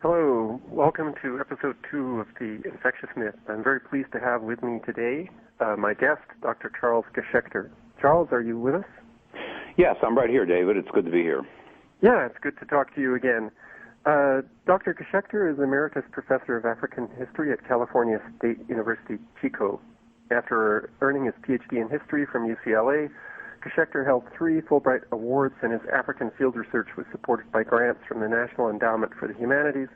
Hello, welcome to episode 2 of the Infectious Myth. I'm very pleased to have with me today my guest, Dr. Charles Geshekter. Charles, are you with us? Yes, I'm right here, David. It's good to be here. Yeah, it's good to talk to you again. Dr. Geshekter is Emeritus Professor of African History at California State University, Chico. After earning his PhD in history from UCLA, Geshekter held 3 Fulbright Awards, and his African field research was supported by grants from the National Endowment for the Humanities,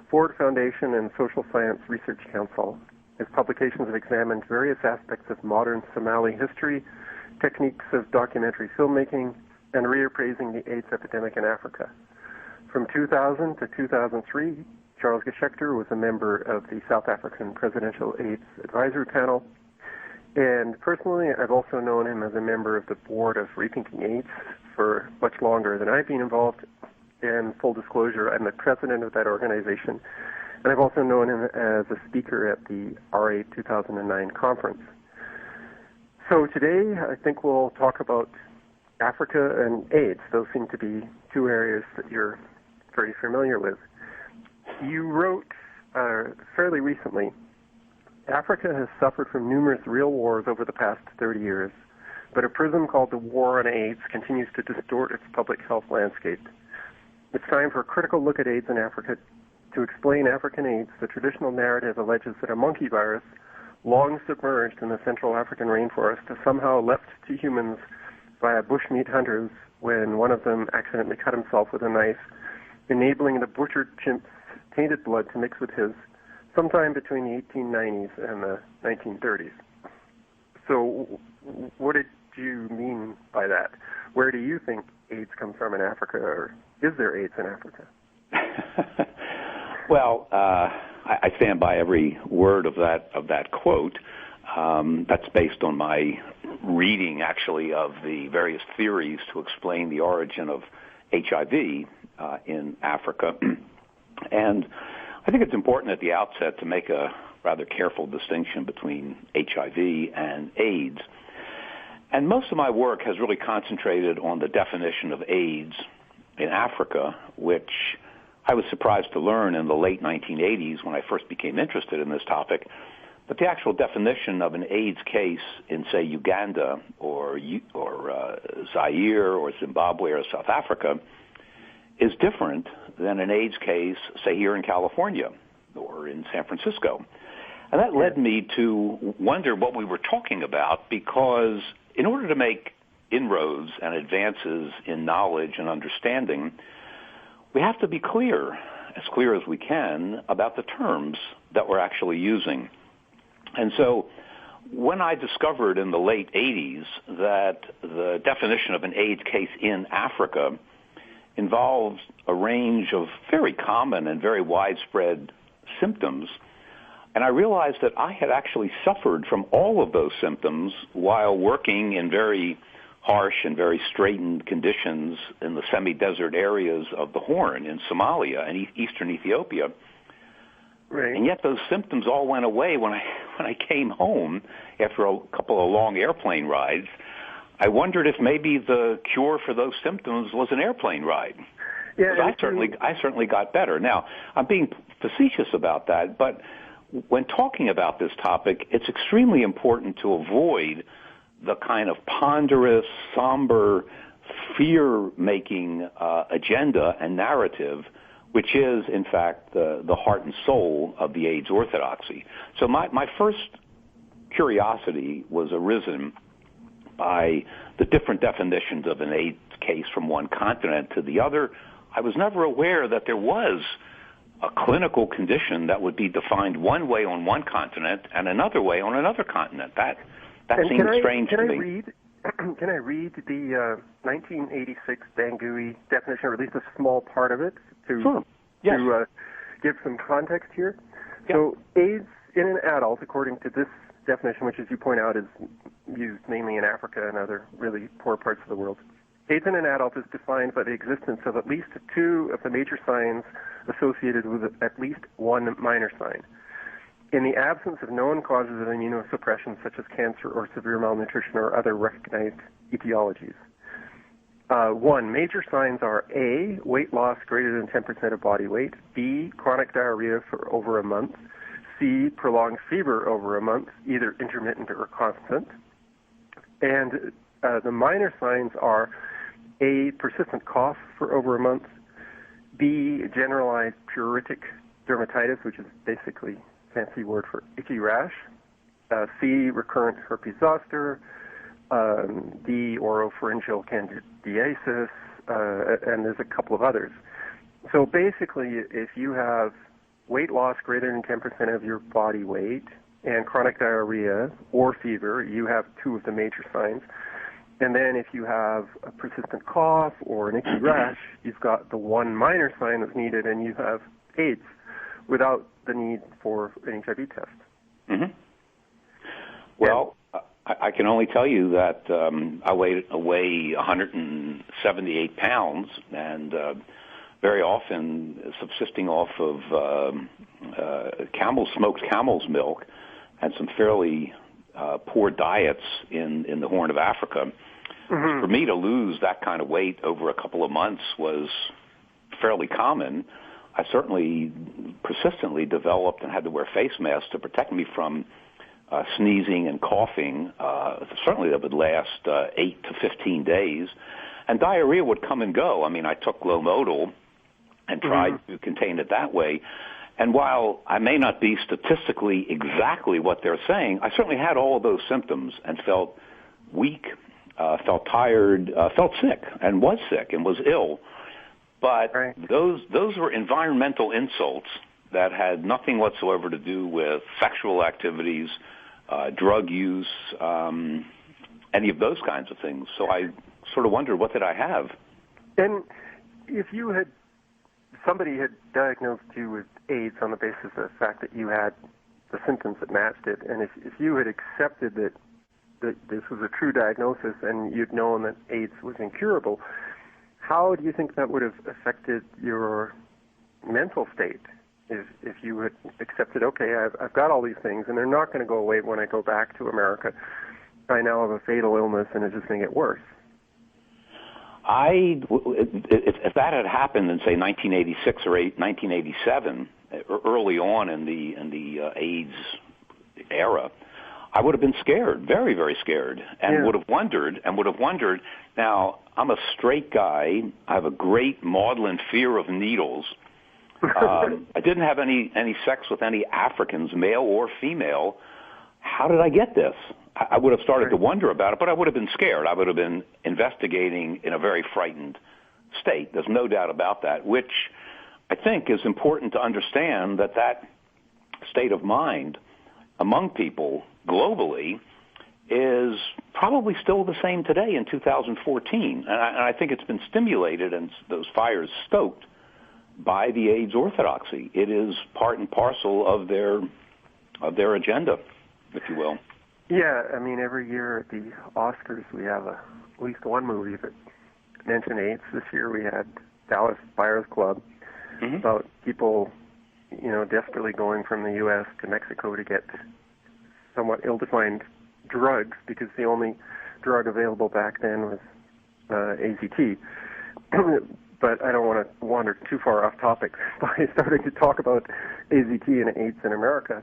Ford Foundation, and Social Science Research Council. His publications have examined various aspects of modern Somali history, techniques of documentary filmmaking, and reappraising the AIDS epidemic in Africa. From 2000 to 2003, Charles Geshekter was a member of the South African Presidential AIDS Advisory Panel. And personally, I've also known him as a member of the board of Rethinking AIDS for much longer than I've been involved. And full disclosure, I'm the president of that organization. And I've also known him as a speaker at the RA 2009 conference. So today, I think we'll talk about Africa and AIDS. Those seem to be 2 areas that you're very familiar with. You wrote fairly recently, Africa has suffered from numerous real wars over the past 30 years, but a prism called the War on AIDS continues to distort its public health landscape. It's time for a critical look at AIDS in Africa. To explain African AIDS, the traditional narrative alleges that a monkey virus, long submerged in the Central African rainforest, has somehow leapt to humans via bushmeat hunters when one of them accidentally cut himself with a knife, enabling the butchered chimp's tainted blood to mix with his sometime between the 1890s and the 1930s. So what did you mean by that? Where do you think AIDS comes from in Africa, or is there AIDS in Africa? Well, I stand by every word of that quote. That's based on my reading, actually, of the various theories to explain the origin of HIV in Africa. And I think it's important at the outset to make a rather careful distinction between HIV and AIDS. And most of my work has really concentrated on the definition of AIDS in Africa, which I was surprised to learn in the late 1980s when I first became interested in this topic. But the actual definition of an AIDS case in, say, Uganda or Zaire or Zimbabwe or South Africa is different than an AIDS case, say, here in California or in San Francisco. And that led me to wonder what we were talking about, because in order to make inroads and advances in knowledge and understanding, we have to be clear as we can, about the terms that we're actually using. And so when I discovered in the late 80s that the definition of an AIDS case in Africa involves a range of very common and very widespread symptoms, and I realized that I had actually suffered from all of those symptoms while working in very harsh and very straitened conditions in the semi-desert areas of the Horn in Somalia and eastern Ethiopia. Right. And yet those symptoms all went away when I came home after a couple of long airplane rides. I wondered if maybe the cure for those symptoms was an airplane ride. Yeah, I certainly got better. Now, I'm being facetious about that, but when talking about this topic, it's extremely important to avoid the kind of ponderous, somber, fear-making agenda and narrative, which is, in fact, the heart and soul of the AIDS orthodoxy. So my first curiosity was arisen by the different definitions of an AIDS case from one continent to the other. I was never aware that there was a clinical condition that would be defined one way on one continent and another way on another continent. That seems strange to me. Can I read the 1986 Bangui definition, or at least a small part of it, to give some context here? Yeah. So AIDS in an adult, according to this definition, which, as you point out, is used mainly in Africa and other really poor parts of the world. AIDS in an adult is defined by the existence of at least 2 of the major signs associated with at least one minor sign. In the absence of known causes of immunosuppression, such as cancer or severe malnutrition or other recognized etiologies. One, major signs are A, weight loss greater than 10% of body weight, B, chronic diarrhea for over a month, C, prolonged fever over a month, either intermittent or constant. And the minor signs are A, persistent cough for over a month, B, generalized pruritic dermatitis, which is basically a fancy word for itchy rash, C, recurrent herpes zoster, D, oropharyngeal candidiasis, and there's a couple of others. So basically, if you have weight loss greater than 10% of your body weight and chronic diarrhea or fever, you have two of the major signs. And then if you have a persistent cough or an itchy rash, you've got the one minor sign that's needed, and you have AIDS without the need for an HIV test. Mm-hmm. Well, I can only tell you that I weigh 178 pounds, and very often subsisting off of smoked camel's milk and some fairly poor diets in the Horn of Africa. Mm-hmm. For me to lose that kind of weight over a couple of months was fairly common. I certainly persistently developed and had to wear face masks to protect me from sneezing and coughing. Certainly that would last 8 to 15 days. And diarrhea would come and go. I mean, I took Lomodal and tried to contain it that way. And while I may not be statistically exactly what they're saying, I certainly had all of those symptoms and felt weak, felt tired, felt sick, and was sick and was ill. But those were environmental insults that had nothing whatsoever to do with sexual activities, drug use, any of those kinds of things. So I sort of wondered, what did I have? And if somebody had diagnosed you with AIDS on the basis of the fact that you had the symptoms that matched it, and if you had accepted that this was a true diagnosis and you'd known that AIDS was incurable, how do you think that would have affected your mental state? If you had accepted, okay, I've got all these things, and they're not going to go away when I go back to America. I now have a fatal illness, and it's just going to get worse. If that had happened in, say, 1986 or 1987, early on in the AIDS era, I would have been scared, very, very scared, and would have wondered. Now, I'm a straight guy. I have a great maudlin fear of needles. I didn't have any sex with any Africans, male or female. How did I get this? I would have started to wonder about it, but I would have been scared. I would have been investigating in a very frightened state. There's no doubt about that, which I think is important to understand, that state of mind among people globally is probably still the same today in 2014. And I think it's been stimulated and those fires stoked by the AIDS orthodoxy. It is part and parcel of their agenda, if you will. Yeah, I mean, every year at the Oscars we have at least one movie that mentioned AIDS. This year we had Dallas Buyers Club about people, desperately going from the U.S. to Mexico to get somewhat ill-defined drugs, because the only drug available back then was AZT. But I don't want to wander too far off topic by starting to talk about AZT and AIDS in America.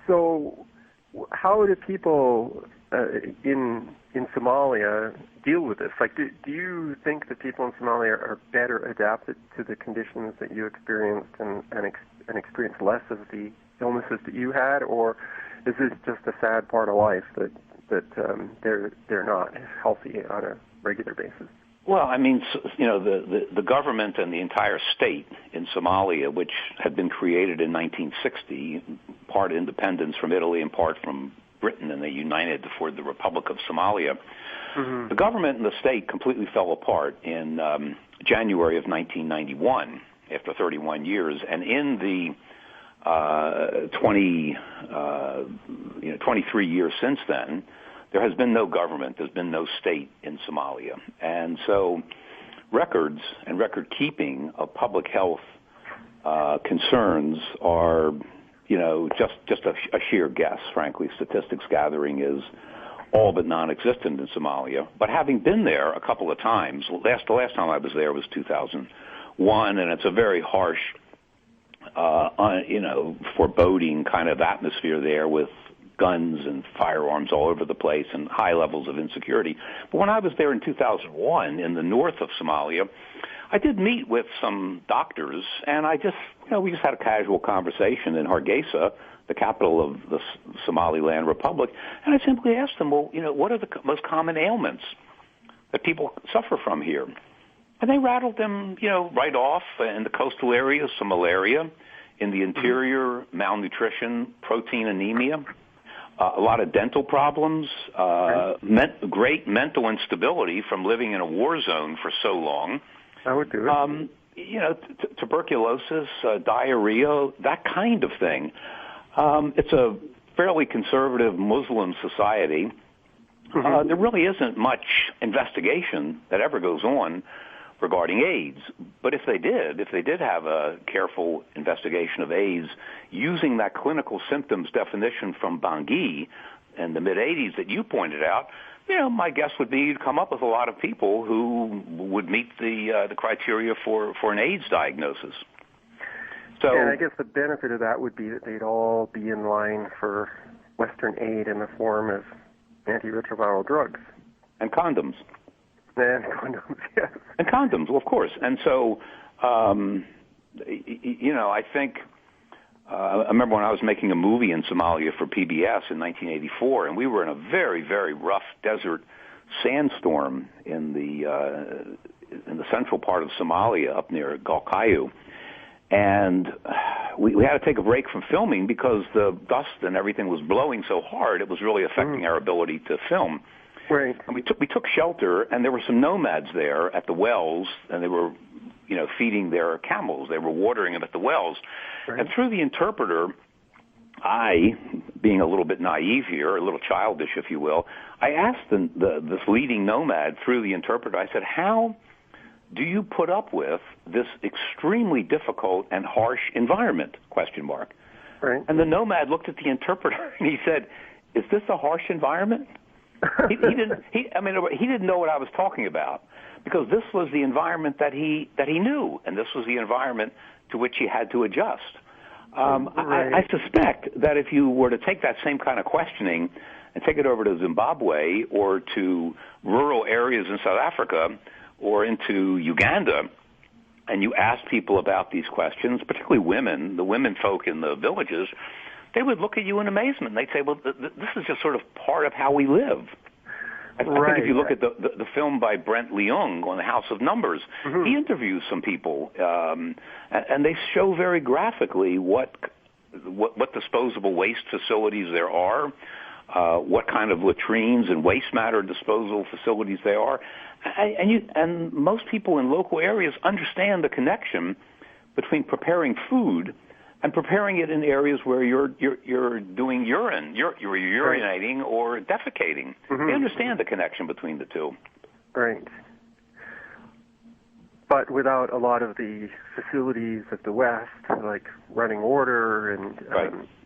So how do people in Somalia deal with this? Like, do you think that people in Somalia are better adapted to the conditions that you experienced and experienced less of the illnesses that you had, or is this just a sad part of life that they're not healthy on a regular basis? Well, I mean, the government and the entire state in Somalia, which had been created in 1960, part independence from Italy and part from Britain, and they united for the Republic of Somalia. The government and the state completely fell apart in January of 1991 after 31 years, and in the 23 years since then, there has been no government, there's been no state in Somalia. And so records and record keeping of public health concerns are, just a sheer guess, frankly. Statistics gathering is all but non-existent in Somalia. But having been there a couple of times, the last time I was there was 2001, and it's a very harsh, foreboding kind of atmosphere there with guns and firearms all over the place and high levels of insecurity. But when I was there in 2001 in the north of Somalia, I did meet with some doctors, and we just had a casual conversation in Hargeisa, the capital of the Somaliland Republic, and I simply asked them, well, what are the most common ailments that people suffer from here? And they rattled them, right off. In the coastal areas, some malaria. In the interior, malnutrition, protein anemia. A lot of dental problems, great mental instability from living in a war zone for so long. I would do it. Tuberculosis, diarrhea, that kind of thing. It's a fairly conservative Muslim society. There really isn't much investigation that ever goes on regarding AIDS. But if they did have a careful investigation of AIDS using that clinical symptoms definition from Bangui in the mid-'80s that you pointed out, my guess would be you'd come up with a lot of people who would meet the criteria for an AIDS diagnosis. So, and I guess the benefit of that would be that they'd all be in line for Western aid in the form of antiretroviral drugs. And condoms. And condoms, yes. And condoms, well, of course. And so, I think, I remember when I was making a movie in Somalia for PBS in 1984, and we were in a very, very rough desert sandstorm in the central part of Somalia up near Galkayo. And we had to take a break from filming because the dust and everything was blowing so hard, it was really affecting our ability to film. Right. And we took shelter, and there were some nomads there at the wells, and they were, feeding their camels. They were watering them at the wells. Right. And through the interpreter, I, being a little bit naive here, a little childish, if you will, I asked this leading nomad through the interpreter, I said, how do you put up with this extremely difficult and harsh environment, ? Right. And the nomad looked at the interpreter, and he said, is this a harsh environment? He didn't know what I was talking about, because this was the environment that he knew, and this was the environment to which he had to adjust. Right. I suspect that if you were to take that same kind of questioning and take it over to Zimbabwe or to rural areas in South Africa or into Uganda, and you ask people about these questions, particularly women, the women folk in the villages, they would look at you in amazement. They'd say, well, this is just sort of part of how we live. I think if you look at the film by Brent Leung on the House of Numbers, he interviews some people, and they show very graphically what disposable waste facilities there are, what kind of latrines and waste matter disposal facilities there are. And most people in local areas understand the connection between preparing food and preparing it in areas where you're doing urine, you're urinating or defecating. They understand the connection between the two. Right. But without a lot of the facilities of the West, like running water and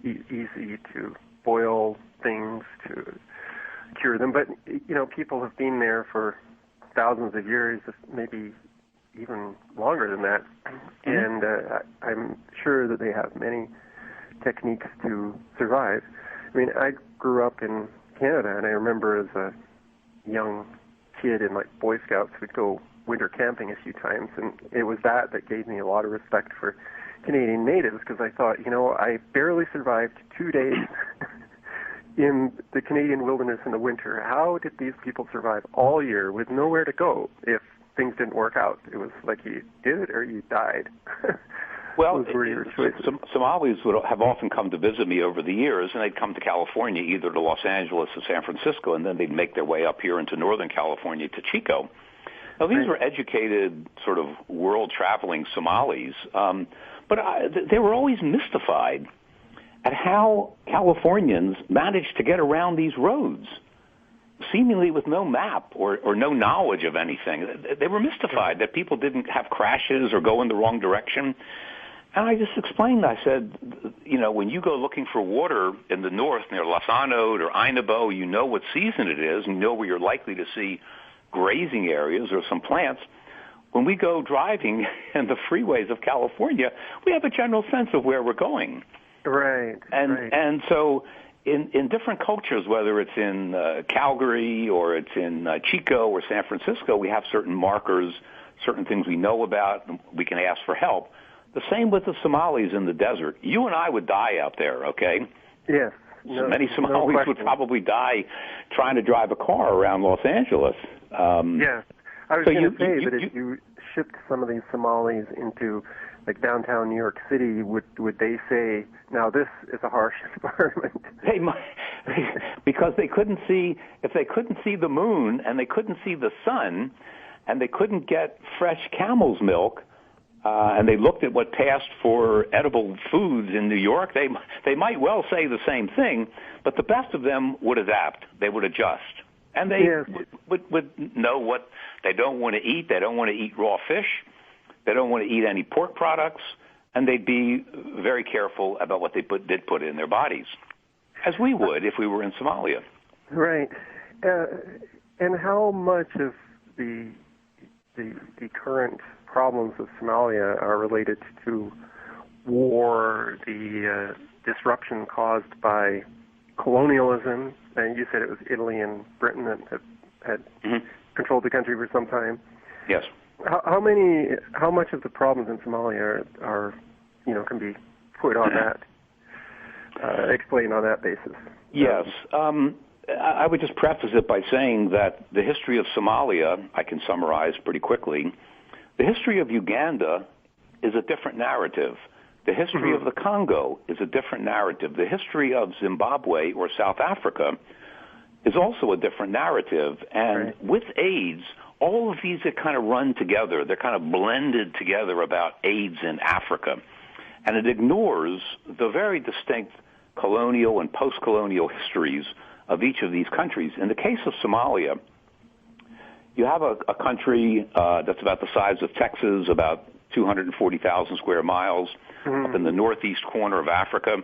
easy to boil things to cure them. But, people have been there for thousands of years, maybe even longer than that. And I'm sure that they have many techniques to survive. I mean, I grew up in Canada, and I remember as a young kid in Boy Scouts, we'd go winter camping a few times, and it was that gave me a lot of respect for Canadian natives, because I thought, I barely survived 2 days in the Canadian wilderness in the winter. How did these people survive all year with nowhere to go if things didn't work out? It was like you did it or you died. Well, Somalis would have often come to visit me over the years, and they'd come to California, either to Los Angeles or San Francisco, and then they'd make their way up here into Northern California to Chico. Now, these were educated, sort of world-traveling Somalis, but they were always mystified at how Californians managed to get around these roads, seemingly with no map or no knowledge of anything. They were mystified that people didn't have crashes or go in the wrong direction. And I just explained, I said, when you go looking for water in the north near Las Anod or Ainabo, you know what season it is, and you know where you're likely to see grazing areas or some plants. When we go driving in the freeways of California, we have a general sense of where we're going. Right. And so in different cultures, whether it's in Calgary or it's in Chico or San Francisco, we have certain markers, certain things we know about, and we can ask for help. The same with the Somalis in the desert. You and I would die out there, okay? Yes. Many Somalis would probably die trying to drive a car around Los Angeles. Yes. I was going to say that if you shipped some of these Somalis into like downtown New York City, would they say, now this is a harsh environment? They might, because they couldn't see, if they couldn't see the moon and they couldn't see the sun and they couldn't get fresh camel's milk, and they looked at what passed for edible foods in New York, they might well say the same thing, but the best of them would adapt. They would adjust. And they would know what they don't want to eat. They don't want to eat raw fish. They don't want to eat any pork products. And they'd be very careful about what they did put in their bodies, as we would if we were in Somalia. Right. And how much of the current problems of Somalia are related to war, the disruption caused by colonialism? And you said it was Italy and Britain that had controlled the country for some time. Yes. How much of the problems in Somalia are can be put on that, explained on that basis? Yes. I would just preface it by saying that the history of Somalia, I can summarize pretty quickly. The history of Uganda is a different narrative. The history of the Congo is a different narrative. The history of Zimbabwe or South Africa is also a different narrative. And with AIDS, all of these are kind of run together. They're kind of blended together about AIDS in Africa. And it ignores the very distinct colonial and post-colonial histories of each of these countries. In the case of Somalia, you have a country that's about the size of Texas, about 240,000 square miles, up in the northeast corner of Africa.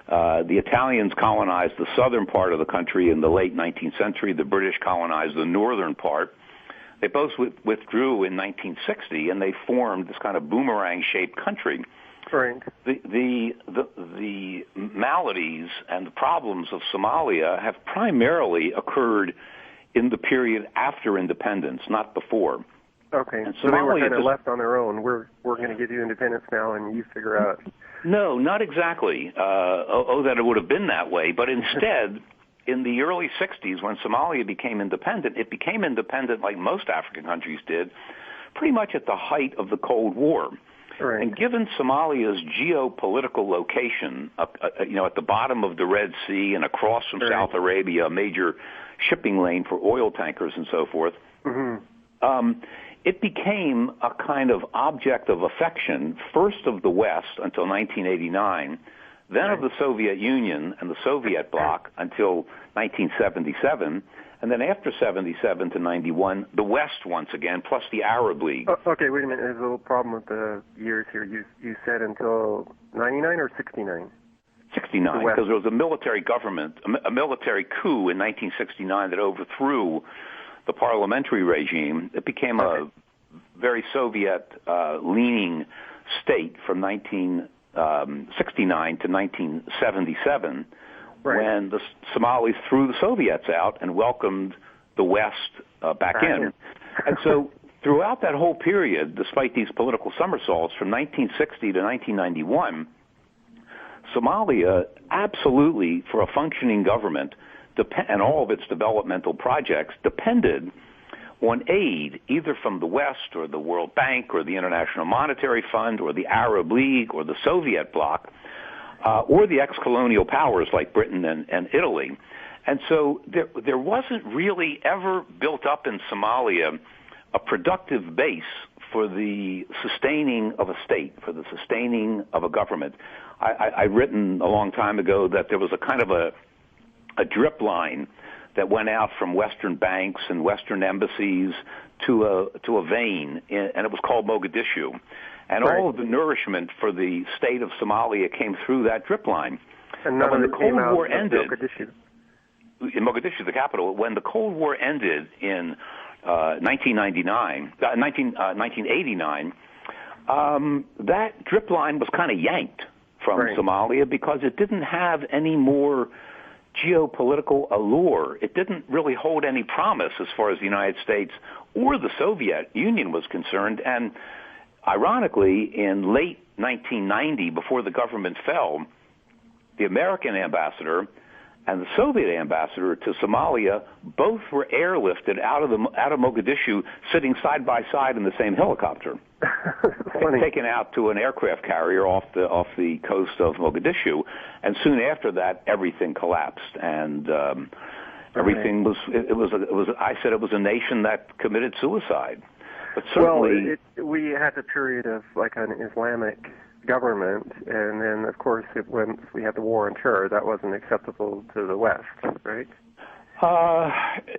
The Italians colonized the southern part of the country in the late 19th century. The British colonized the northern part. They both withdrew in 1960, and they formed this kind of boomerang-shaped country. Right. The maladies and the problems of Somalia have primarily occurred in the period after independendence, not before. Okay, so they were kind of left on their own. We're going to give you independence now, and you figure out. No, not exactly. That it would have been that way. But instead, in the early 60s, when Somalia became independent, it became independent like most African countries did, pretty much at the height of the Cold War. Right. And given Somalia's geopolitical location, at the bottom of the Red Sea and across from South Arabia, a major shipping lane for oil tankers and so forth, it became a kind of object of affection, first of the West until 1989, then of the Soviet Union and the Soviet bloc until 1977, and then after 77 to 91, the West once again, plus the Arab League. Okay, wait a minute. There's a little problem with the years here. You said until 99 or 69? 69, because there was a military government, a military coup in 1969 that overthrew the parliamentary regime. It became a very Soviet-leaning state from 1969 to 1977, when the Somalis threw the Soviets out and welcomed the West back in. And so throughout that whole period, despite these political somersaults, from 1960 to 1991, Somalia absolutely, for a functioning government, and all of its developmental projects depended on aid, either from the West or the World Bank or the International Monetary Fund or the Arab League or the Soviet bloc, or the ex-colonial powers like Britain and Italy. And so there wasn't really ever built up in Somalia a productive base for the sustaining of a state, for the sustaining of a government. I'd written a long time ago that there was a kind of a drip line that went out from Western banks and Western embassies to a vein, and it was called Mogadishu. And all of the nourishment for the state of Somalia came through that drip line. And now, when the Cold War ended, in Mogadishu, the capital, when the Cold War ended in 1989, that drip line was kind of yanked from Somalia because it didn't have any more geopolitical allure. It didn't really hold any promise as far as the United States or the Soviet Union was concerned. And ironically, in late 1990, before the government fell, the American ambassador and the Soviet ambassador to Somalia both were airlifted out of Mogadishu, sitting side by side in the same helicopter, taken out to an aircraft carrier off the coast of Mogadishu. And soon after that, everything collapsed, and everything was. I said it was a nation that committed suicide. But certainly, we had a period of like an Islamic government, and then of course when we had the war on terror, that wasn't acceptable to the West, right?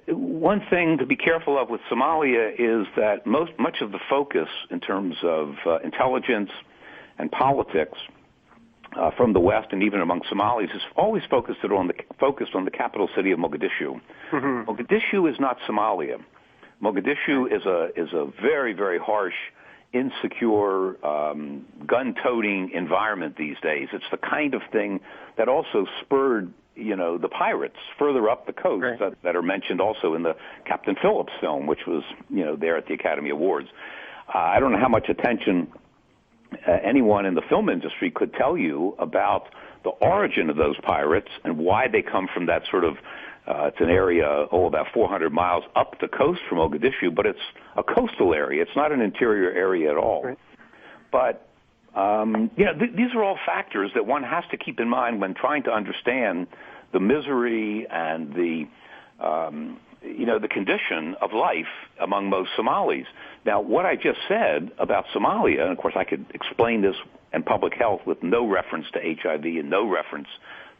One thing to be careful of with Somalia is that much of the focus in terms of intelligence and politics from the West and even among Somalis is always focused on the capital city of Mogadishu. Mm-hmm. Mogadishu is not Somalia. Mogadishu is a very, very harsh, insecure, gun-toting environment these days. It's the kind of thing that also spurred, the pirates further up the coast that are mentioned also in the Captain Phillips film, which was, there at the Academy Awards. I don't know how much attention anyone in the film industry could tell you about the origin of those pirates and why they come from that sort of it's an area, about 400 miles up the coast from Mogadishu, but it's a coastal area. It's not an interior area at all. Right. But, these are all factors that one has to keep in mind when trying to understand the misery and the condition of life among most Somalis. Now, what I just said about Somalia, and of course I could explain this in public health with no reference to HIV and no reference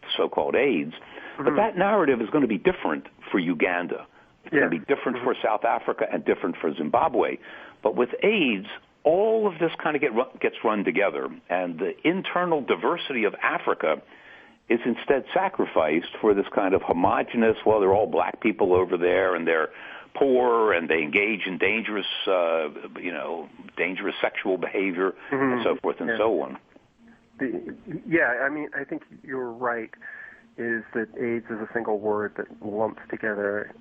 to so-called AIDS, but that narrative is going to be different for Uganda. It's going to be different for South Africa and different for Zimbabwe. But with AIDS, all of this kind of gets run together, and the internal diversity of Africa is instead sacrificed for this kind of homogenous, well, they're all black people over there, and they're poor, and they engage in dangerous sexual behavior, and so forth and so on. I think you're right, is that AIDS is a single word that lumps together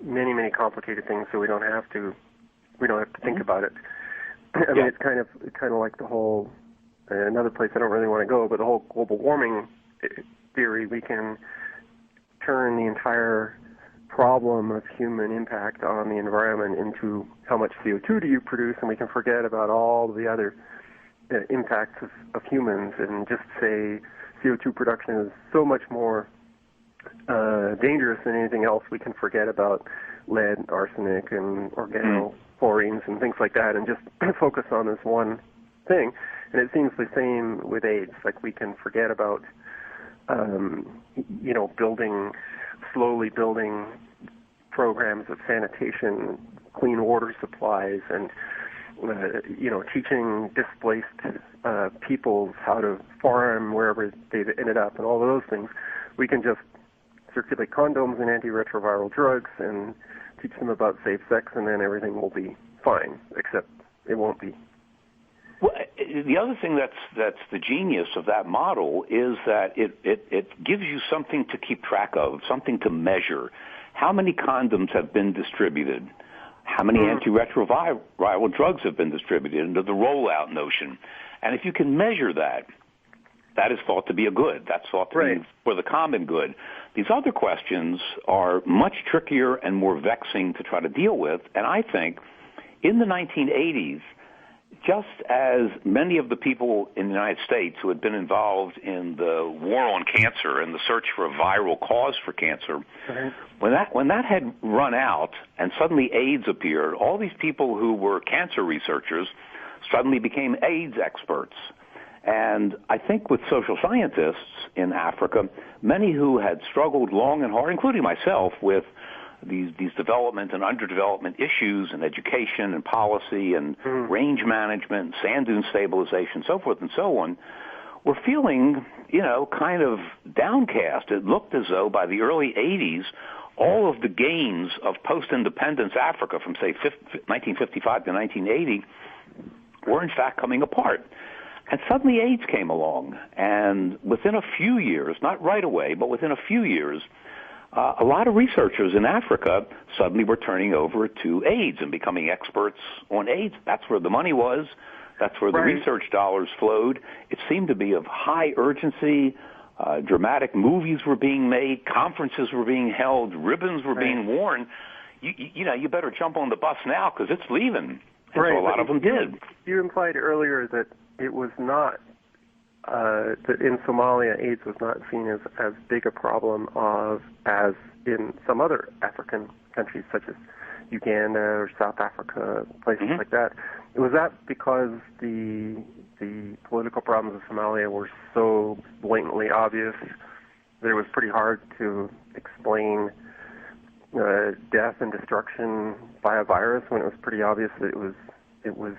many, many complicated things, so we don't have to think about it. I mean, it's kind of like the whole, another place I don't really want to go, but the whole global warming theory. We can turn the entire problem of human impact on the environment into how much CO2 do you produce, and we can forget about all the other impacts of humans and just say CO2 production is so much more dangerous than anything else. We can forget about lead, arsenic, and organofluorines and things like that and just focus on this one thing. And it seems the same with AIDS. Like we can forget about, slowly building programs of sanitation, clean water supplies, and teaching displaced peoples how to farm wherever they've ended up, and all of those things. We can just circulate condoms and antiretroviral drugs and teach them about safe sex, and then everything will be fine, except it won't be. Well, the other thing that's the genius of that model is that it gives you something to keep track of, something to measure. How many condoms have been distributed? How many antiretroviral drugs have been distributed, into the rollout notion? And if you can measure that, that is thought to be a good. That's thought to be for the common good. These other questions are much trickier and more vexing to try to deal with. And I think in the 1980s, just as many of the people in the United States who had been involved in the war on cancer and the search for a viral cause for cancer, when that had run out and suddenly AIDS appeared, all these people who were cancer researchers suddenly became AIDS experts. And I think with social scientists in Africa, many who had struggled long and hard, including myself, with these development and underdevelopment issues in education and policy and range management, sand dune stabilization, so forth and so on, were feeling, kind of downcast. It looked as though by the early 80s, all of the gains of post-independence Africa from, say, 1955 to 1980 were in fact coming apart. And suddenly AIDS came along, and within a few years, not right away, but within a few years, a lot of researchers in Africa suddenly were turning over to AIDS and becoming experts on AIDS. That's where the money was. That's where the research dollars flowed. It seemed to be of high urgency. Dramatic movies were being made. Conferences were being held. Ribbons were being worn. You better jump on the bus now because it's leaving. And so a lot of them did. You implied earlier that it was not, that in Somalia, AIDS was not seen as big a problem as in some other African countries, such as Uganda or South Africa, places like that. Was that because the political problems of Somalia were so blatantly obvious that it was pretty hard to explain death and destruction by a virus when it was pretty obvious that it was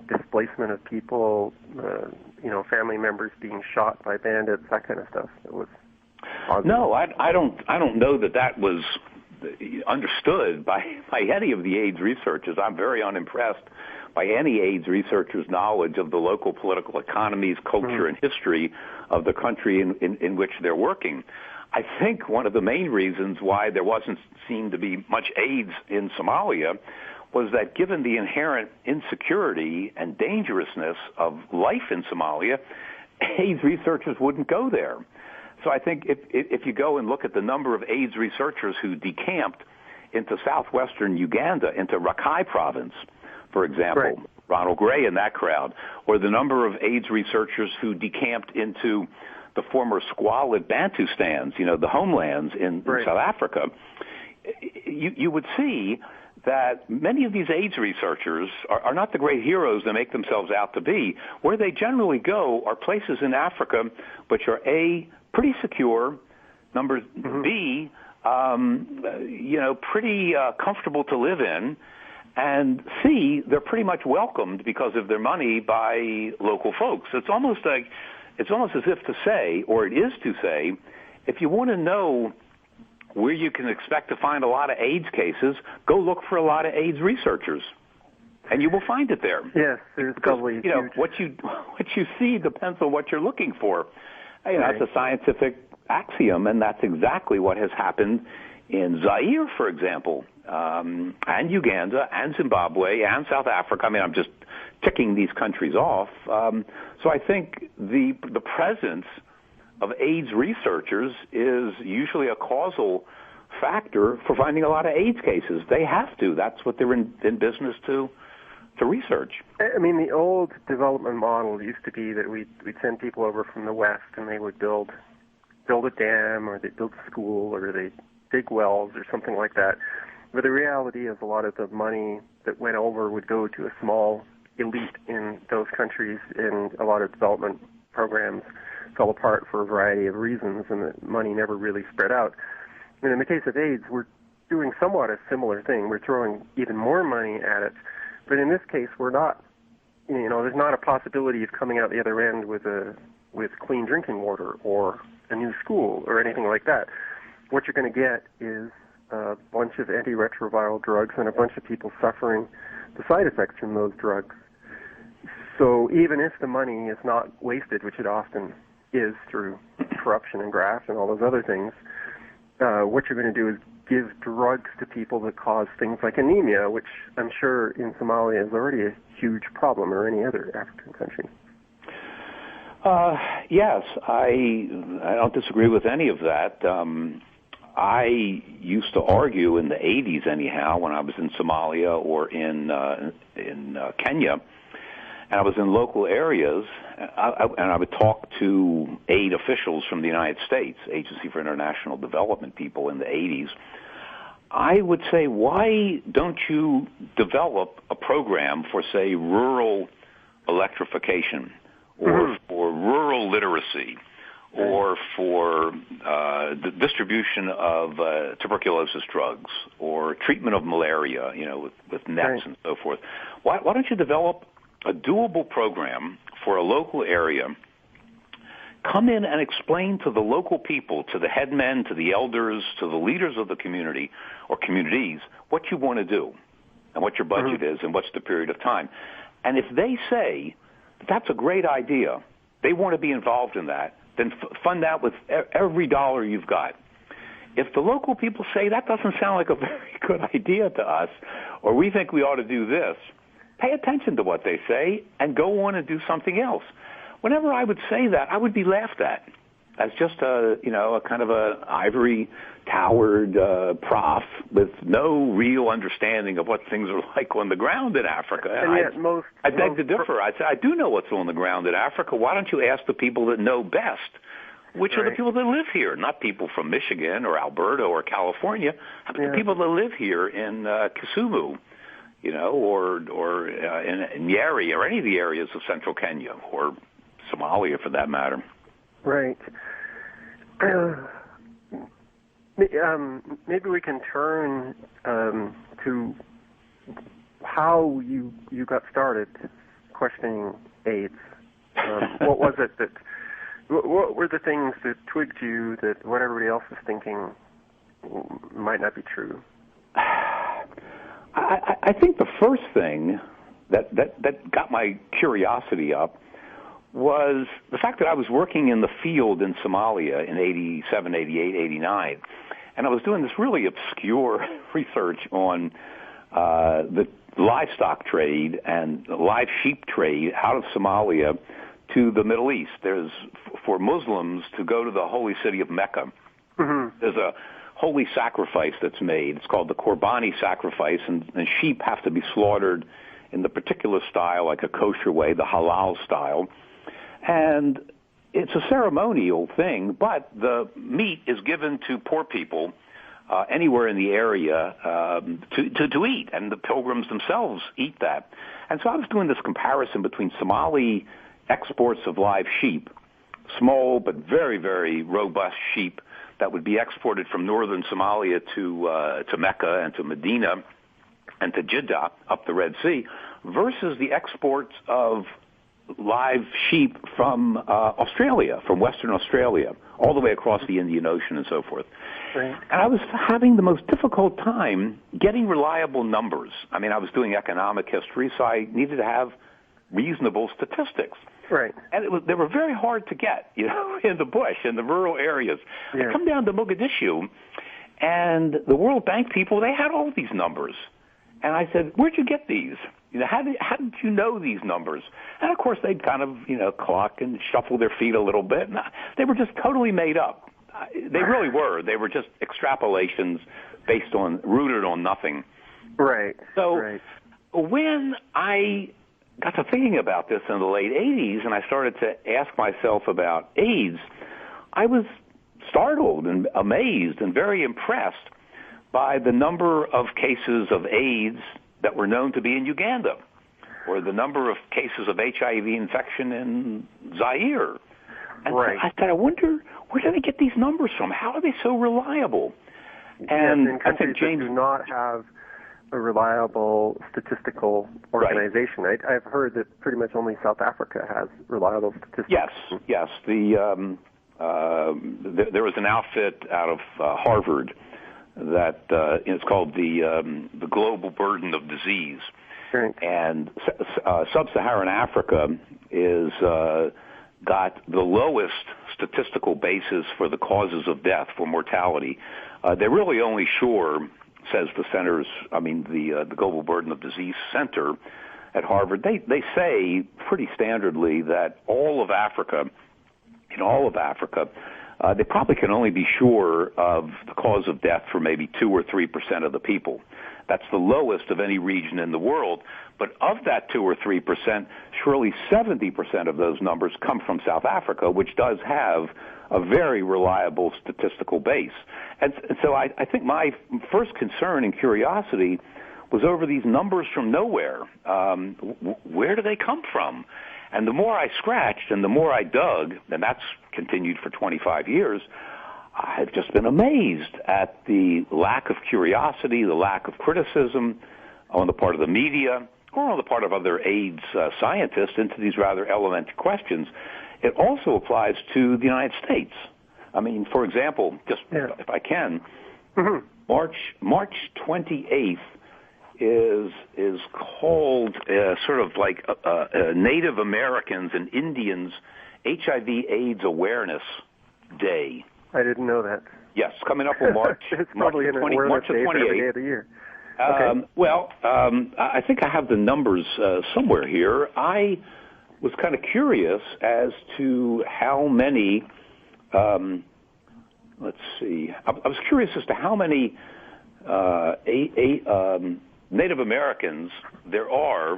displacement of people, family members being shot by bandits, that kind of stuff? It was obvious. No, I don't know that was understood by any of the AIDS researchers. I'm very unimpressed by any AIDS researcher's knowledge of the local political economies, culture, and history of the country in which they're working. I think one of the main reasons why there wasn't seemed to be much AIDS in Somalia was that given the inherent insecurity and dangerousness of life in Somalia, AIDS researchers wouldn't go there. So I think if you go and look at the number of AIDS researchers who decamped into southwestern Uganda, into Rakai province, for example, Ronald Gray and that crowd, or the number of AIDS researchers who decamped into the former squalid Bantustans, the homelands in South Africa, you would see that many of these AIDS researchers are not the great heroes they make themselves out to be. Where they generally go are places in Africa which are A, pretty secure, number B, pretty comfortable to live in, and C, they're pretty much welcomed because of their money by local folks. It's almost as if to say, or it is to say, if you want to know where you can expect to find a lot of AIDS cases, go look for a lot of AIDS researchers, and you will find it there. Yes, there's probably what you see depends on what you're looking for. That's a scientific axiom, and that's exactly what has happened in Zaire, for example, and Uganda, and Zimbabwe, and South Africa. I mean, I'm just ticking these countries off. So I think the presence of AIDS researchers is usually a causal factor for finding a lot of AIDS cases. They have to. That's what they're in business to research. I mean, the old development model used to be that we'd send people over from the West and they would build a dam, or they'd build a school, or they'd dig wells or something like that. But the reality is a lot of the money that went over would go to a small elite in those countries, and a lot of development programs fell apart for a variety of reasons, and the money never really spread out. And in the case of AIDS, we're doing somewhat a similar thing. We're throwing even more money at it, but in this case, we're not. There's not a possibility of coming out the other end with clean drinking water or a new school or anything like that. What you're going to get is a bunch of antiretroviral drugs and a bunch of people suffering the side effects from those drugs. So even if the money is not wasted, which it often is through corruption and graft and all those other things, what you're going to do is give drugs to people that cause things like anemia, which I'm sure in Somalia is already a huge problem, or any other African country. Yes, I don't disagree with any of that. I used to argue in the 80s, anyhow, when I was in Somalia or in Kenya, and I was in local areas, and I would talk to aid officials from the United States, Agency for International Development people in the 80s. I would say, why don't you develop a program for, say, rural electrification or for rural literacy, or for the distribution of tuberculosis drugs, or treatment of malaria, with nets and so forth. Why don't you develop a doable program for a local area? Come in and explain to the local people, to the headmen, to the elders, to the leaders of the community or communities what you want to do and what your budget is and what's the period of time. And if they say that's a great idea, they want to be involved in that, then fund that with every dollar you've got. If the local people say that doesn't sound like a very good idea to us, or we think we ought to do this, pay attention to what they say and go on and do something else. Whenever I would say that, I would be laughed at as just a kind of a ivory towered prof with no real understanding of what things are like on the ground in Africa. And yet I beg to differ. I say, I do know what's on the ground in Africa. Why don't you ask the people that know best, which are the people that live here, not people from Michigan or Alberta or California, but the people that live here in Kisumu, or in Nyeri or any of the areas of central Kenya or Somalia for that matter. Right. Maybe we can turn to how you got started questioning AIDS. What was it what were the things that twigged you that what everybody else was thinking might not be true? I think the first thing that got my curiosity up was the fact that I was working in the field in Somalia in 87, 88, 89, and I was doing this really obscure research on the livestock trade and live sheep trade out of Somalia to the Middle East. There's, for Muslims to go to the holy city of Mecca, there's a holy sacrifice that's made. It's called the Qurbani sacrifice, and sheep have to be slaughtered in the particular style, like a kosher way, the halal style. And it's a ceremonial thing, but the meat is given to poor people anywhere in the area to eat, and the pilgrims themselves eat that. And so I was doing this comparison between Somali exports of live sheep, small but very, very robust sheep that would be exported from northern Somalia to Mecca and to Medina and to Jeddah up the Red Sea, versus the exports of live sheep from Australia, from Western Australia, all the way across the Indian Ocean and so forth. Right. And I was having the most difficult time getting reliable numbers. I mean, I was doing economic history, so I needed to have reasonable statistics. Right. And they were very hard to get, in the bush, in the rural areas. Yeah. I come down to Mogadishu, and the World Bank people, they had all these numbers. And I said, where'd you get these? How did you know these numbers? And, of course, they'd kind of, cluck and shuffle their feet a little bit. And they were just totally made up. They really were. They were just extrapolations rooted on nothing. Right. So when I got to thinking about this in the late 80s and I started to ask myself about AIDS, I was startled and amazed and very impressed by the number of cases of AIDS that were known to be in Uganda, or the number of cases of HIV infection in Zaire. And right. I said, I wonder, where do they get these numbers from? How are they so reliable? And in countries I think James that do not have a reliable statistical organization. Right. I've heard that pretty much only South Africa has reliable statistics. Yes. There was an outfit out of Harvard that it's called the Global Burden of Disease. Right. And sub-Saharan Africa is got the lowest statistical basis for the causes of death, for mortality. They're really only sure, says the Global Burden of Disease Center at Harvard, they say pretty standardly that in all of Africa, they probably can only be sure of the cause of death for maybe 2 or 3% of the people. That's the lowest of any region in the world. But of that 2 or 3%, surely 70% of those numbers come from South Africa, which does have a very reliable statistical base. And so I think my first concern and curiosity was over these numbers from nowhere. Where do they come from? And the more I scratched and the more I dug, and that's continued for 25 years, I've just been amazed at the lack of curiosity, the lack of criticism on the part of the media or on the part of other AIDS scientists into these rather elementary questions. It also applies to the United States. I mean, for example, just if I can, March 28th is called sort of like Native Americans and Indians HIV/AIDS Awareness Day. I didn't know that. Yes, coming up on March. It's probably March an awareness day for every day of the year. Okay. I think I have the numbers somewhere here. I was kind of curious as to how many. Let's see. I was curious as to how many Native Americans there are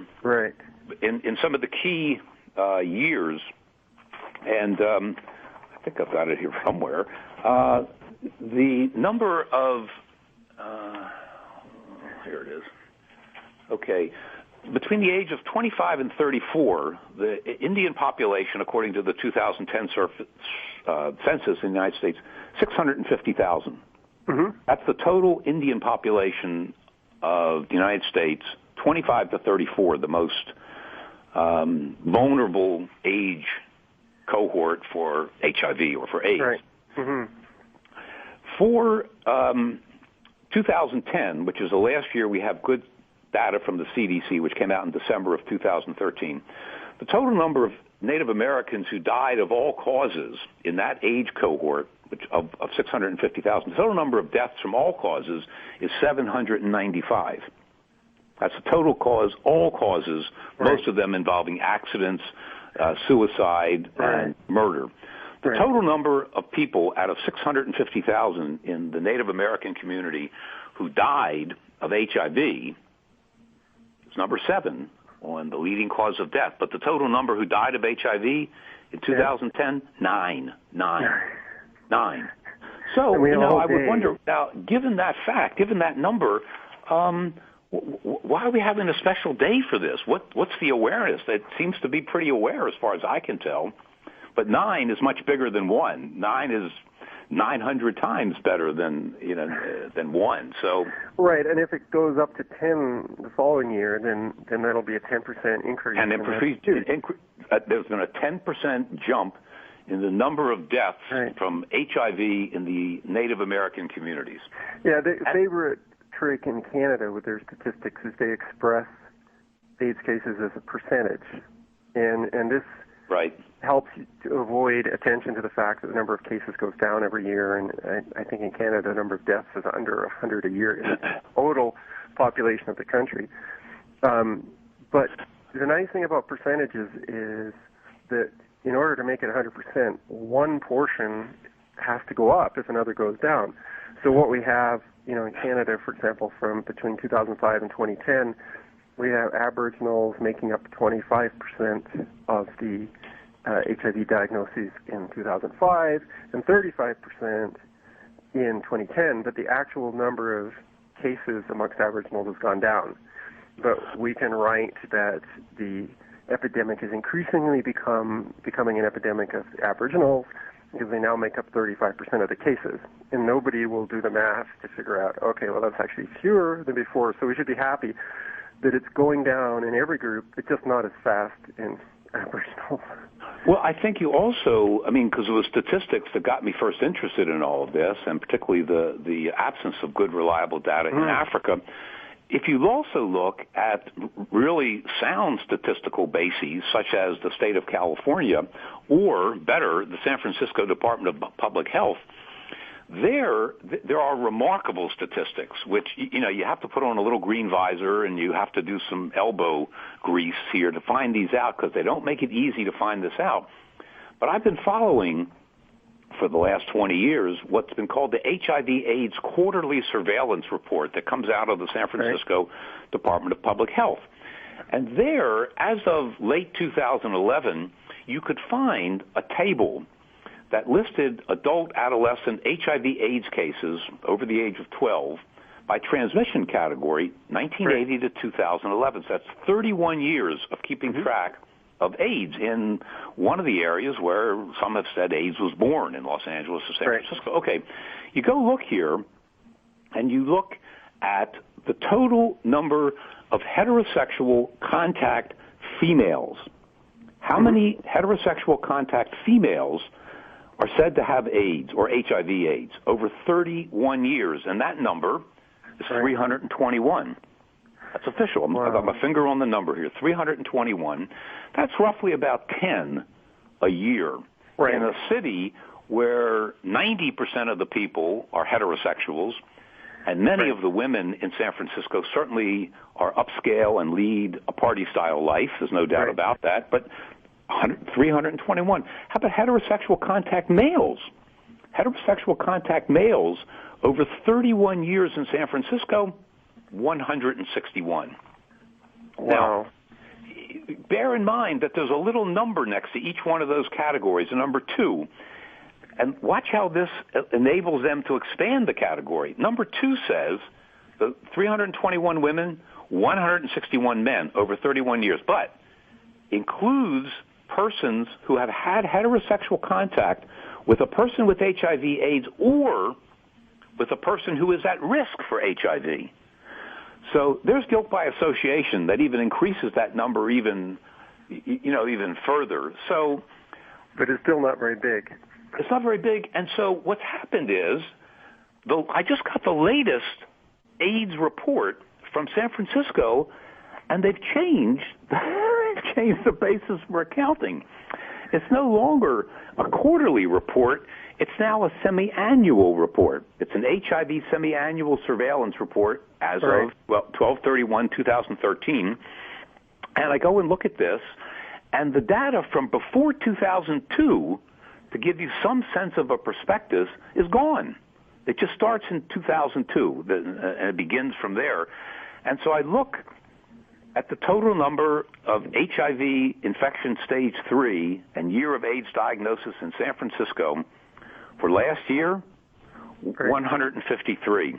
in some of the key years, and I think I've got it here somewhere. The number of here it is. Okay. Between the age of 25 and 34, the Indian population, according to the 2010 census in the United States, 650,000. That's the total Indian population of the United States, 25 to 34, the most vulnerable age cohort for HIV or for AIDS. Right. For 2010, which is the last year we have good data from the CDC, which came out in December of 2013, the total number of Native Americans who died of all causes in that age cohort, which of 650,000, the total number of deaths from all causes is 795. That's the total cause, all causes, most of them involving accidents, suicide, and murder. The total number of people out of 650,000 in the Native American community who died of HIV is number 7 on the leading cause of death. But the total number who died of HIV in 2010, 9. So, I would wonder, now, given that fact, given that number, why are we having a special day for this? What's the awareness? That seems to be pretty aware as far as I can tell. But 9 is much bigger than 1. 9 is 900 times better than 1. So right, and if it goes up to 10 the following year, then that'll be a 10% increase. And there's been a 10% jump in the number of deaths from HIV in the Native American communities. Yeah, the favorite trick in Canada with their statistics is they express AIDS cases as a percentage, and this helps you to avoid attention to the fact that the number of cases goes down every year, and I think in Canada the number of deaths is under 100 a year in the total population of the country. But the nice thing about percentages is that in order to make it 100%, one portion has to go up if another goes down. So what we have, in Canada, for example, from between 2005 and 2010, we have Aboriginals making up 25% of the HIV diagnoses in 2005 and 35% in 2010, but the actual number of cases amongst Aboriginals has gone down. But we can write that the epidemic is increasingly becoming an epidemic of Aboriginals because they now make up 35% of the cases. And nobody will do the math to figure out, okay, well, that's actually fewer than before, so we should be happy that it's going down in every group, it's just not as fast in Aboriginals. Well, I think you also, because it was statistics that got me first interested in all of this, and particularly the absence of good, reliable data in Africa. If you also look at really sound statistical bases, such as the state of California, or better, the San Francisco Department of Public Health, there are remarkable statistics, which, you have to put on a little green visor and you have to do some elbow grease here to find these out because they don't make it easy to find this out. But I've been following for the last 20 years what's been called the HIV/AIDS Quarterly Surveillance Report that comes out of the San Francisco Department of Public Health. And there, as of late 2011, you could find a table that listed adult adolescent HIV/AIDS cases over the age of 12 by transmission category, 1980 to 2011. So that's 31 years of keeping track of AIDS in one of the areas where some have said AIDS was born in Los Angeles or San Francisco. Okay, you go look here, and you look at the total number of heterosexual contact females. How many heterosexual contact females are said to have AIDS or HIV/AIDS over 31 years? And that number is 321. That's official. I've got my finger on the number here. 321. That's roughly about 10 a year. In a city where 90% of the people are heterosexuals, and many of the women in San Francisco certainly are upscale and lead a party-style life. There's no doubt about that. But 321. How about heterosexual contact males? Heterosexual contact males over 31 years in San Francisco, 161. Wow. Now, bear in mind that there's a little number next to each one of those categories, a number 2. And watch how this enables them to expand the category. Number 2 says the 321 women, 161 men over 31 years, but includes persons who have had heterosexual contact with a person with HIV/AIDS or with a person who is at risk for HIV. So there's guilt by association that even increases that number even further. So, but it's still not very big. It's not very big. And so what's happened is, I just got the latest AIDS report from San Francisco, and they've changed the basis for accounting. It's no longer a quarterly report. It's now a semi-annual report. It's an HIV semi-annual surveillance report as of 12/31/2013. And I go and look at this, and the data from before 2002, to give you some sense of a perspective, is gone. It just starts in 2002, and it begins from there. And so I look at the total number of HIV infection stage 3 and year of AIDS diagnosis in San Francisco for last year, 153,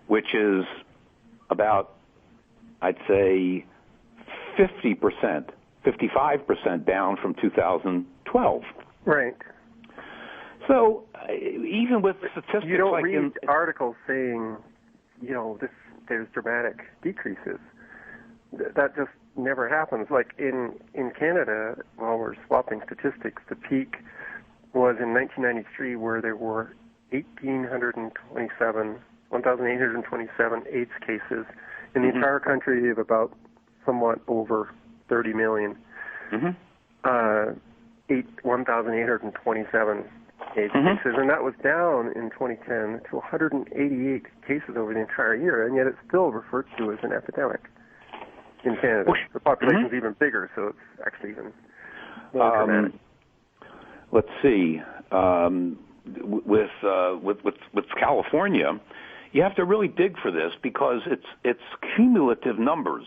which is about, I'd say, 50%, 55% down from 2012. Right. So even with statistics, you don't read articles saying, there's dramatic decreases. That just never happens. Like in Canada, while we're swapping statistics, the peak was in 1993, where there were 1,827 AIDS cases in the entire country of about somewhat over 30 million. 1,827 AIDS cases, and that was down in 2010 to 188 cases over the entire year, and yet it's still referred to as an epidemic in Canada. The population is even bigger, so it's actually even more dramatic. Let's see. With California, you have to really dig for this because it's cumulative numbers.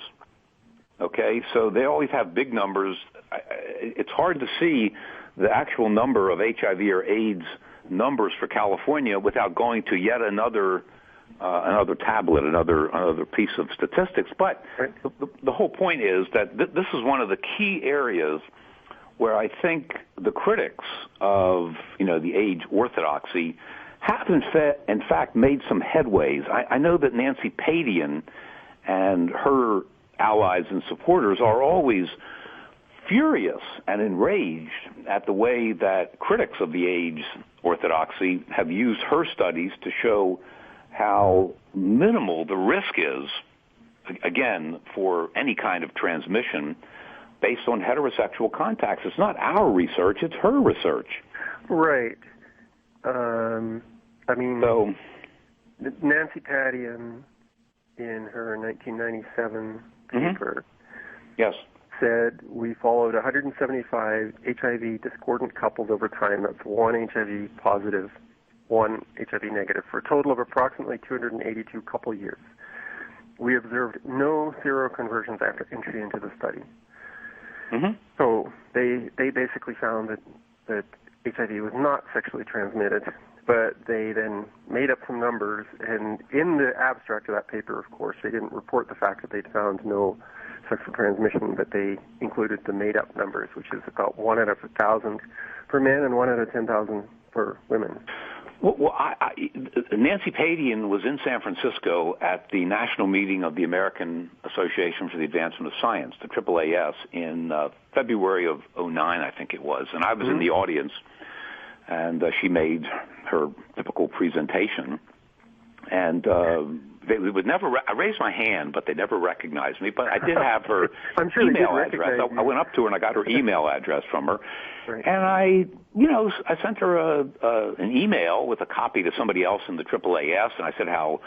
Okay, so they always have big numbers. It's hard to see the actual number of HIV or AIDS numbers for California without going to yet another tablet, another piece of statistics. But the whole point is that this is one of the key areas where I think the critics of the AIDS orthodoxy have in fact made some headways. I know that Nancy Padian and her allies and supporters are always furious and enraged at the way that critics of the AIDS orthodoxy have used her studies to show how minimal the risk is, again, for any kind of transmission based on heterosexual contacts. It's not our research, it's her research. Right. Nancy Padian, in her 1997 paper, said we followed 175 HIV discordant couples over time. That's one HIV positive, one HIV negative, for a total of approximately 282 couple years. We observed no seroconversions after entry into the study. So they basically found that HIV was not sexually transmitted, but they then made up some numbers, and in the abstract of that paper, of course, they didn't report the fact that they'd found no sexual transmission, but they included the made-up numbers, which is about 1 out of 1,000 for men and 1 out of 10,000 for women. Well, Nancy Padian was in San Francisco at the national meeting of the American Association for the Advancement of Science, the AAAS, in February of '09, I think it was. And I was in the audience, and she made her typical presentation. And they would never. I raised my hand, but they never recognized me. But I did have her email address. I went up to her and I got her email address from her, right. And I sent her an email with a copy to somebody else in the AAAS, and I said how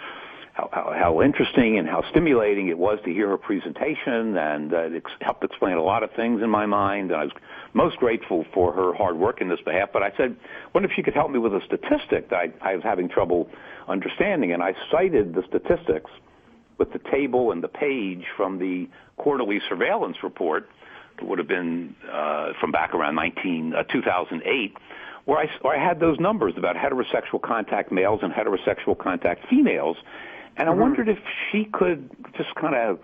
interesting and how stimulating it was to hear her presentation, and it helped explain a lot of things in my mind. And I was most grateful for her hard work in this behalf. But I said, wonder if she could help me with a statistic that I was having trouble understanding. And I cited the statistics with the table and the page from the quarterly surveillance report. It would have been from back around 2008, where I had those numbers about heterosexual contact males and heterosexual contact females. And I wondered if she could just kind of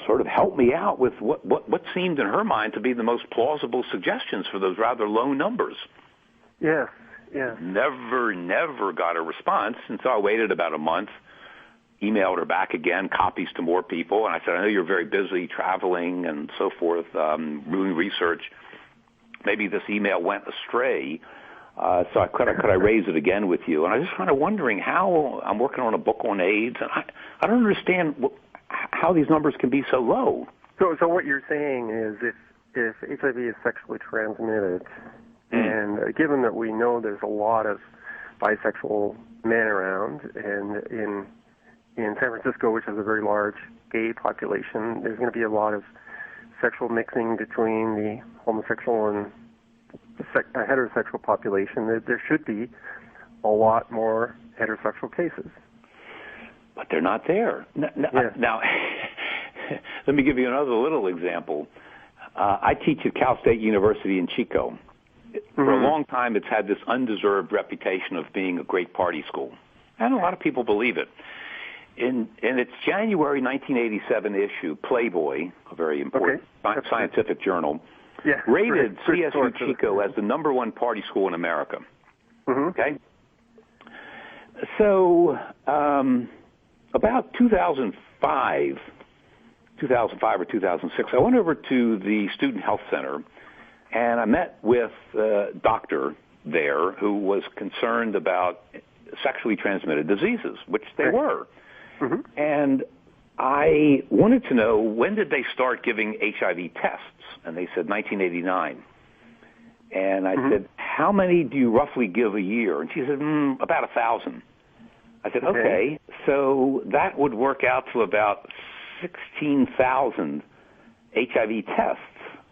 sort of help me out with what seemed in her mind to be the most plausible suggestions for those rather low numbers. Yes. Never got a response, and so I waited about a month, emailed her back again, copies to more people, and I said, I know you're very busy traveling and so forth, doing research. Maybe this email went astray. So could I raise it again with you? And I was just kind of wondering how I'm working on a book on AIDS, and I don't understand how these numbers can be so low. So what you're saying is if HIV is sexually transmitted, and given that we know there's a lot of bisexual men around, and in San Francisco, which has a very large gay population, there's going to be a lot of sexual mixing between the homosexual and heterosexual population. There should be a lot more heterosexual cases. But they're not there. Now, let me give you another little example. I teach at Cal State University in Chico. For a long time, it's had this undeserved reputation of being a great party school. And a lot of people believe it. In its January 1987 issue, Playboy, a very important scientific journal, rated CSU Chico as the #1 party school in America. Okay? So about 2005 or 2006, I went over to the Student Health Center, and I met with a doctor there who was concerned about sexually transmitted diseases, which they were. And I wanted to know, when did they start giving HIV tests? And they said 1989. And I said, how many do you roughly give a year? And she said, about 1,000. I said, okay, so that would work out to about 16,000 HIV tests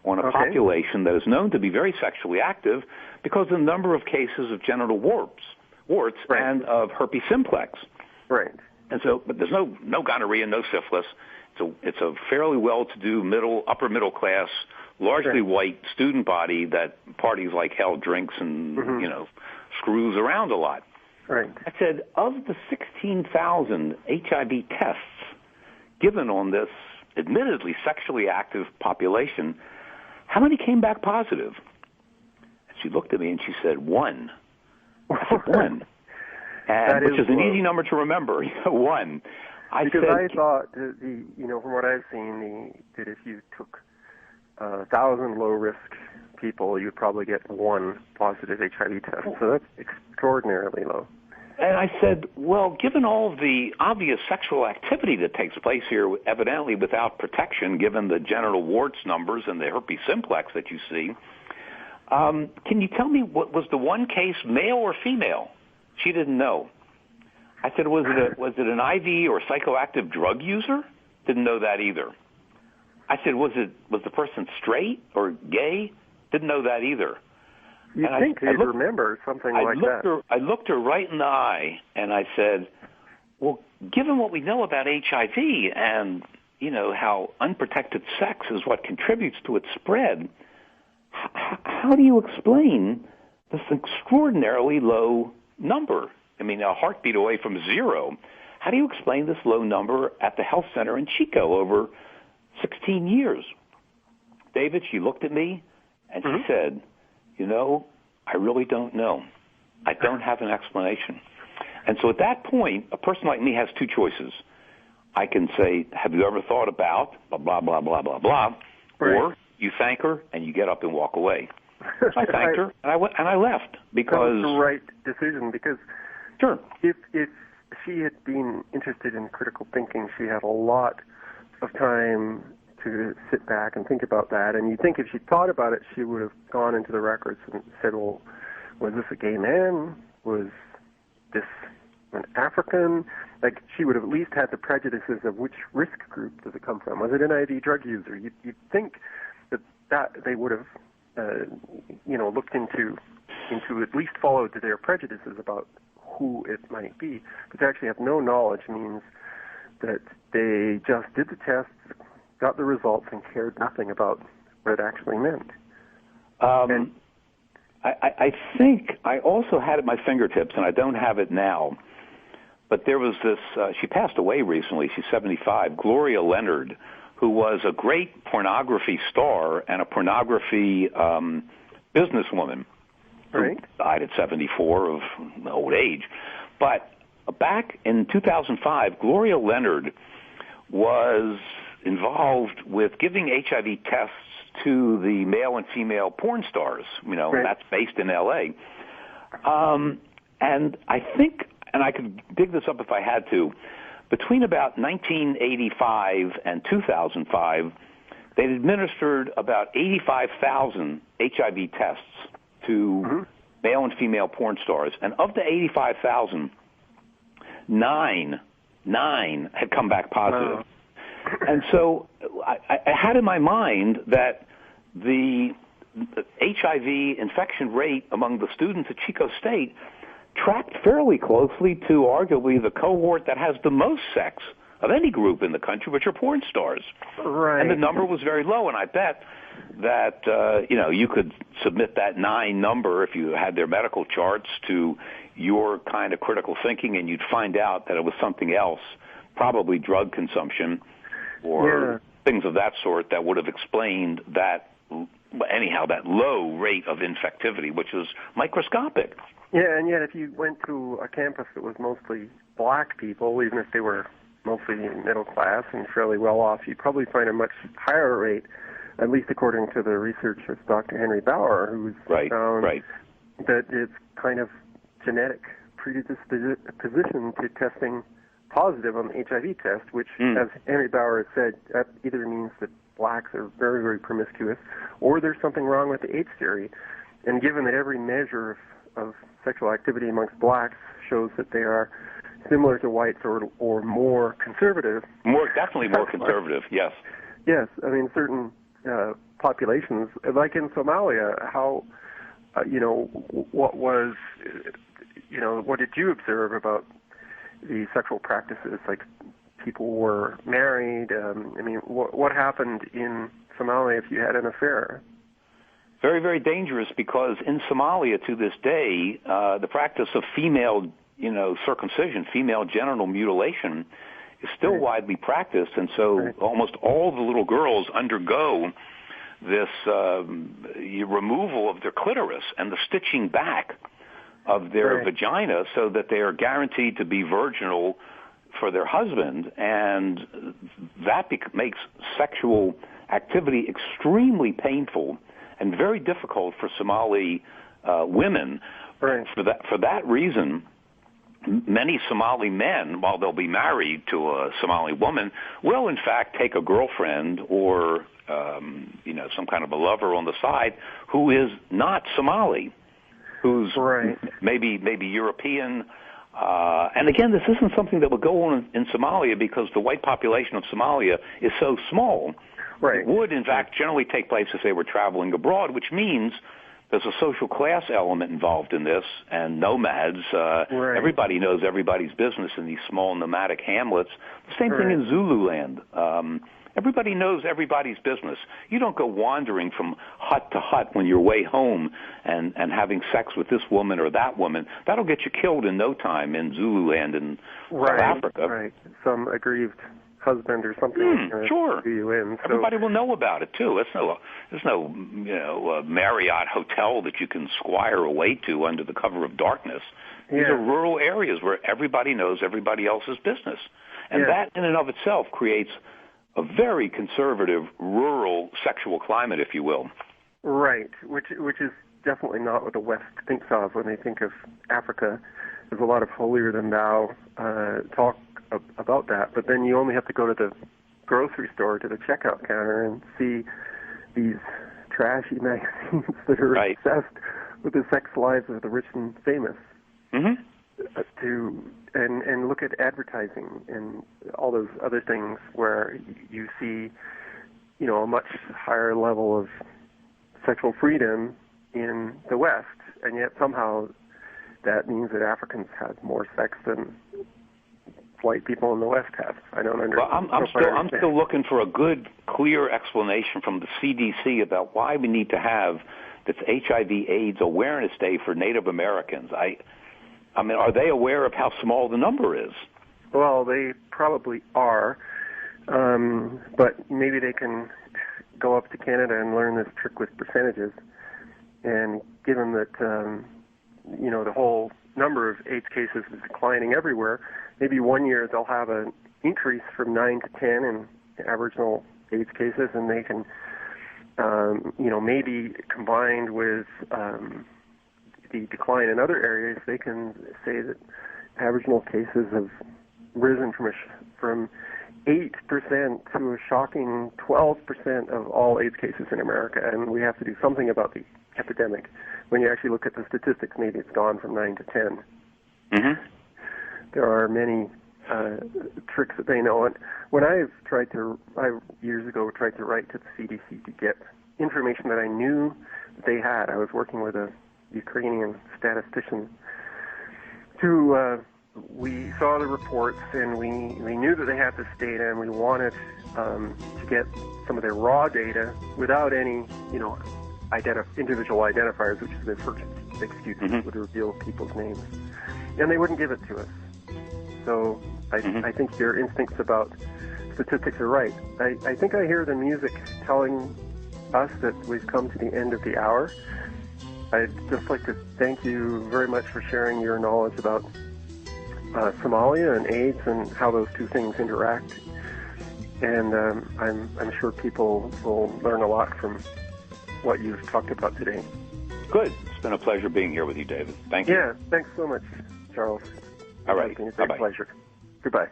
on a population that is known to be very sexually active because of the number of cases of genital warts and of herpes simplex. Right. And so, but there's no gonorrhea, no syphilis. It's a fairly well-to-do upper middle class, largely white student body that parties like hell, drinks, and screws around a lot. Right. I said, of the 16,000 HIV tests given on this admittedly sexually active population, how many came back positive? And she looked at me and she said, 1. I said, 1. Which is an easy number to remember, 1. I thought, from what I've seen, that if you took 1,000 low-risk people, you'd probably get 1 positive HIV test. So that's extraordinarily low. And I said, well, given all of the obvious sexual activity that takes place here, evidently without protection, given the genital warts numbers and the herpes simplex that you see, can you tell me, what was the one case, male or female? She didn't know. I said, was it an IV or psychoactive drug user? Didn't know that either. I said, was the person straight or gay? Didn't know that either. You'd think you'd remember something like that. I looked her right in the eye, and I said, well, given what we know about HIV and, how unprotected sex is what contributes to its spread, how do you explain this extraordinarily low number? I mean, a heartbeat away from 0. How do you explain this low number at the health center in Chico over 16 years. David, she looked at me, and she said, I really don't know. I don't have an explanation. And so at that point, a person like me has two choices. I can say, have you ever thought about blah, blah, blah, blah, blah, blah, or you thank her and you get up and walk away. I thanked her, and I left because... That was the right decision, because sure. if she had been interested in critical thinking, she had a lot of time to sit back and think about that. And you'd think if she thought about it, she would have gone into the records and said, well, was this a gay man? Was this an African? Like, she would have at least had the prejudices of which risk group does it come from. Was it an IV drug user? You'd think that they would have, looked into at least followed their prejudices about who it might be. But to actually have no knowledge means that they just did the tests, got the results, and cared nothing about what it actually meant. I think I also had at my fingertips, and I don't have it now, but there was this, she passed away recently, she's 75, Gloria Leonard, who was a great pornography star and a pornography businesswoman. Right. Who died at 74 of old age. But back in 2005, Gloria Leonard was involved with giving HIV tests to the male and female porn stars, right. And that's based in L.A. And I think, and I could dig this up if I had to, between about 1985 and 2005, they'd administered about 85,000 HIV tests to male and female porn stars. And of the 85,000, nine had come back positive. Wow. And so I had in my mind that the HIV infection rate among the students at Chico State tracked fairly closely to arguably the cohort that has the most sex of any group in the country, which are porn stars. Right. And the number was very low, and I bet that, you could submit that 9 number if you had their medical charts to your kind of critical thinking, and you'd find out that it was something else, probably drug consumption or things of that sort that would have explained that, anyhow, that low rate of infectivity, which was microscopic. Yeah, and yet if you went to a campus that was mostly black people, even if they were mostly middle class and fairly well off, you'd probably find a much higher rate, at least according to the research of Dr. Henry Bauer, who's found that it's kind of genetic predisposition to testing positive on the HIV test, which, as Henry Bauer has said, that either means that blacks are very, very promiscuous, or there's something wrong with the AIDS theory. And given that every measure of sexual activity amongst blacks shows that they are similar to whites or more conservative. Definitely more conservative, yes. Yes, I mean, certain populations, like in Somalia, how, what did you observe about the sexual practices? Like, people were married. What happened in Somalia if you had an affair? Very, very dangerous, because in Somalia to this day, the practice of female, circumcision, female genital mutilation, is still widely practiced, and so almost all the little girls undergo this removal of their clitoris and the stitching back of their vagina so that they are guaranteed to be virginal for their husband, and that makes sexual activity extremely painful and very difficult for Somali women. Right. For that reason, many Somali men, while they'll be married to a Somali woman, will in fact take a girlfriend or some kind of a lover on the side who is not Somali, who's maybe European. And again, this isn't something that would go on in Somalia because the white population of Somalia is so small. Right. It would, in fact, generally take place if they were traveling abroad, which means there's a social class element involved in this, and nomads. Everybody knows everybody's business in these small nomadic hamlets. The same thing in Zululand. Everybody knows everybody's business. You don't go wandering from hut to hut when you're way home and having sex with this woman or that woman. That'll get you killed in no time in Zululand in South Africa. Right. Some aggrieved husband or something. Sure. Do you in? So, everybody will know about it too. There's no Marriott hotel that you can squire away to under the cover of darkness. These are rural areas where everybody knows everybody else's business, and that in and of itself creates a very conservative rural sexual climate, if you will. Right, which is definitely not what the West thinks of when they think of Africa. There's a lot of holier-than-thou talk about that, but then you only have to go to the grocery store, to the checkout counter, and see these trashy magazines that are obsessed with the sex lives of the rich and famous. Mm-hmm. And look at advertising and all those other things where you see, a much higher level of sexual freedom in the West, and yet somehow that means that Africans have more sex than white people in the West have. I don't understand. Well, I'm still looking for a good, clear explanation from the CDC about why we need to have this HIV/AIDS Awareness Day for Native Americans. I mean, are they aware of how small the number is? Well, they probably are, but maybe they can go up to Canada and learn this trick with percentages. And given that, the whole number of AIDS cases is declining everywhere, maybe one year they'll have an increase from 9 to 10 in Aboriginal AIDS cases, and they can, maybe combined with the decline in other areas, they can say that Aboriginal cases have risen from 8% to a shocking 12% of all AIDS cases in America, and we have to do something about the epidemic. When you actually look at the statistics, maybe it's gone from 9 to 10. Mm-hmm. There are many tricks that they know. And when I years ago tried to write to the CDC to get information that I knew that they had, I was working with a Ukrainian statistician we saw the reports, and we knew that they had this data, and we wanted to get some of their raw data without any, individual identifiers, which is their first excuse that would reveal people's names. And they wouldn't give it to us. So I think your instincts about statistics are right. I think I hear the music telling us that we've come to the end of the hour. I'd just like to thank you very much for sharing your knowledge about Somalia and AIDS and how those two things interact. And I'm sure people will learn a lot from what you've talked about today. Good. It's been a pleasure being here with you, David. Thank you. Yeah, thanks so much, Charles. All right. It's been a great pleasure. Goodbye.